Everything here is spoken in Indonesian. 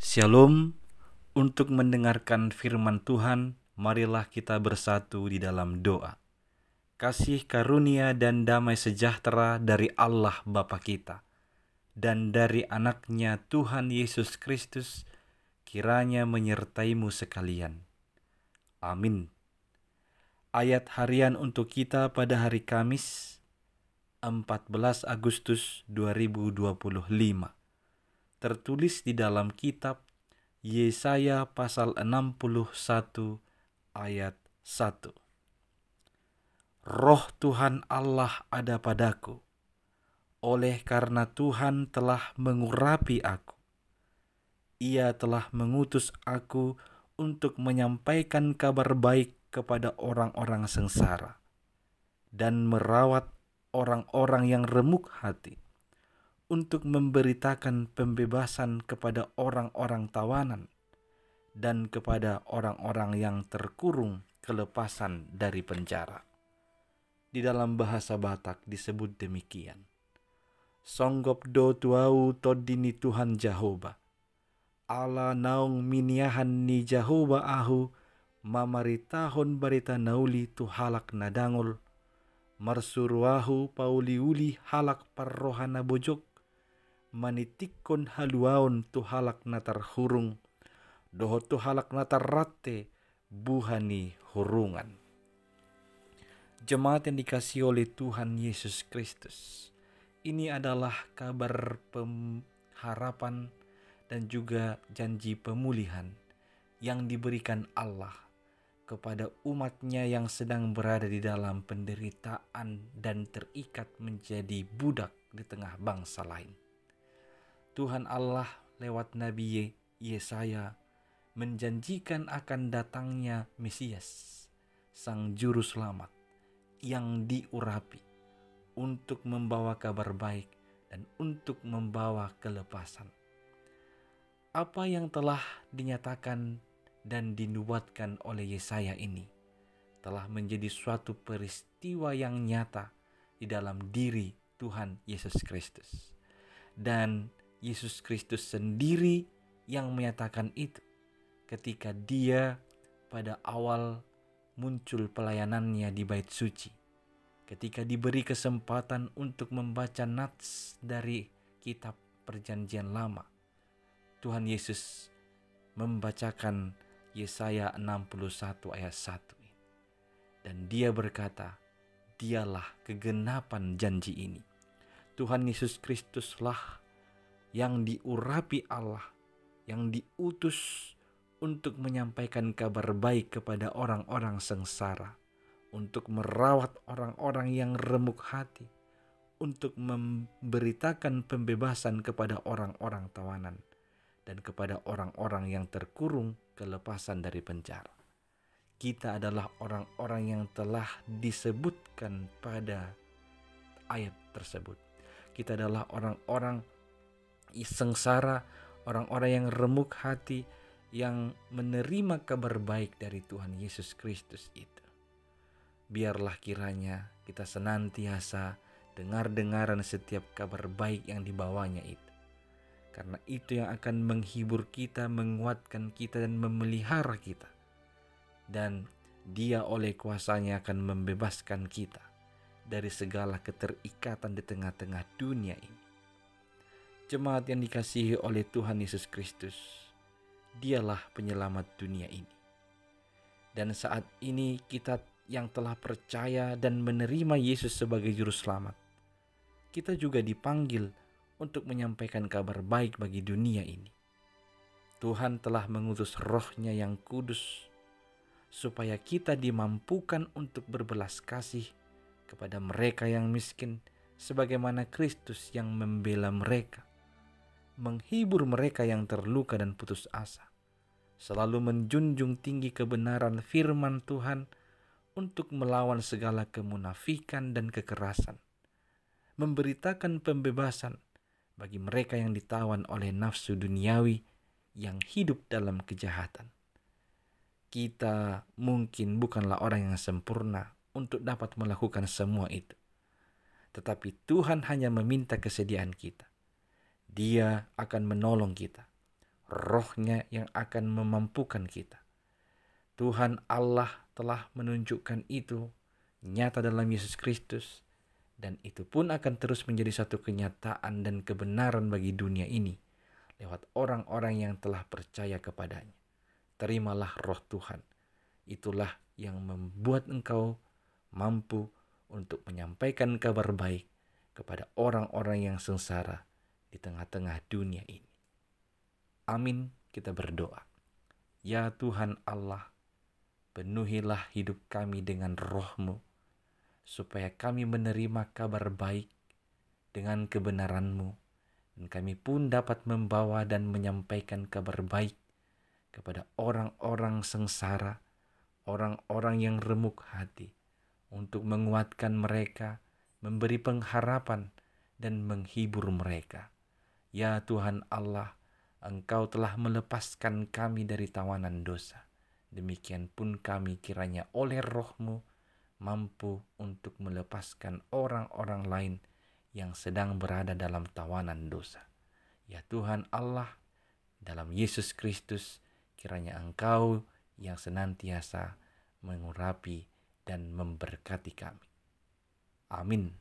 Shalom, untuk mendengarkan firman Tuhan, marilah kita bersatu di dalam doa. Kasih karunia dan damai sejahtera dari Allah Bapa kita dan dari anaknya Tuhan Yesus Kristus kiranya menyertaimu sekalian. Amin. Ayat harian untuk kita pada hari Kamis, 14 Agustus 2025. Tertulis di dalam kitab Yesaya pasal 61 ayat 1. Roh Tuhan Allah ada padaku, oleh karena Tuhan telah mengurapi aku. Ia telah mengutus aku untuk menyampaikan kabar baik kepada orang-orang sengsara dan merawat orang-orang yang remuk hati, untuk memberitakan pembebasan kepada orang-orang tawanan dan kepada orang-orang yang terkurung kelepasan dari penjara. Di dalam bahasa Batak disebut demikian. Songgop do tuau todini Tuhan Jehovah. Ala naung miniahan ni Jehovah ahu, mamaritahon barita nauli tu halak nadangol, marsuruahu pauliuli halak parrohana bojok, manitikon haluaon tu halak natar hurung, doho tu halak natar rate buhani hurungan. Jemaat yang dikasihi oleh Tuhan Yesus Kristus, ini adalah kabar pengharapan dan juga janji pemulihan yang diberikan Allah kepada umatnya yang sedang berada di dalam penderitaan dan terikat menjadi budak di tengah bangsa lain. Tuhan Allah lewat Nabi Yesaya menjanjikan akan datangnya Mesias, Sang Juru Selamat yang diurapi untuk membawa kabar baik dan untuk membawa kelepasan. Apa yang telah dinyatakan dan dinubuatkan oleh Yesaya ini telah menjadi suatu peristiwa yang nyata di dalam diri Tuhan Yesus Kristus. Dan Yesus Kristus sendiri yang menyatakan itu ketika dia pada awal muncul pelayanannya di Bait Suci. Ketika diberi kesempatan untuk membaca nats dari kitab Perjanjian Lama, Tuhan Yesus membacakan Yesaya 61 ayat 1. Dan dia berkata, dialah kegenapan janji ini. Tuhan Yesus Kristuslah yang diurapi Allah, yang diutus untuk menyampaikan kabar baik kepada orang-orang sengsara, untuk merawat orang-orang yang remuk hati, untuk memberitakan pembebasan kepada orang-orang tawanan, dan kepada orang-orang yang terkurung kelepasan dari penjara. Kita adalah orang-orang yang telah disebutkan pada ayat tersebut. Kita adalah orang-orang sengsara, orang-orang yang remuk hati, yang menerima kabar baik dari Tuhan Yesus Kristus itu. Biarlah kiranya kita senantiasa dengar-dengaran setiap kabar baik yang dibawanya itu. Karena itu yang akan menghibur kita, menguatkan kita, dan memelihara kita. Dan Dia oleh kuasanya akan membebaskan kita dari segala keterikatan di tengah-tengah dunia ini. Jemaat yang dikasihi oleh Tuhan Yesus Kristus, Dialah penyelamat dunia ini. Dan saat ini kita yang telah percaya dan menerima Yesus sebagai Juru Selamat, kita juga dipanggil untuk menyampaikan kabar baik bagi dunia ini. Tuhan telah mengutus Roh-Nya yang kudus supaya kita dimampukan untuk berbelas kasih kepada mereka yang miskin, sebagaimana Kristus yang membela mereka, menghibur mereka yang terluka dan putus asa, selalu menjunjung tinggi kebenaran firman Tuhan untuk melawan segala kemunafikan dan kekerasan, memberitakan pembebasan bagi mereka yang ditawan oleh nafsu duniawi yang hidup dalam kejahatan. Kita mungkin bukanlah orang yang sempurna untuk dapat melakukan semua itu, tetapi Tuhan hanya meminta kesediaan kita. Dia akan menolong kita Roh-Nya yang akan memampukan kita. Tuhan Allah telah menunjukkan itu nyata dalam Yesus Kristus, dan itu pun akan terus menjadi satu kenyataan dan kebenaran bagi dunia ini lewat orang-orang yang telah percaya kepadanya. Terimalah roh Tuhan. Itulah yang membuat engkau mampu untuk menyampaikan kabar baik kepada orang-orang yang sengsara di tengah-tengah dunia ini. Amin, kita berdoa. Ya Tuhan Allah, penuhilah hidup kami dengan roh-Mu, supaya kami menerima kabar baik dengan kebenaran-Mu, dan kami pun dapat membawa dan menyampaikan kabar baik kepada orang-orang sengsara, orang-orang yang remuk hati, untuk menguatkan mereka, memberi pengharapan, dan menghibur mereka. Ya Tuhan Allah, Engkau telah melepaskan kami dari tawanan dosa. Demikian pun kami kiranya oleh roh-Mu mampu untuk melepaskan orang-orang lain yang sedang berada dalam tawanan dosa. Ya Tuhan Allah, dalam Yesus Kristus, kiranya Engkau yang senantiasa mengurapi dan memberkati kami. Amin.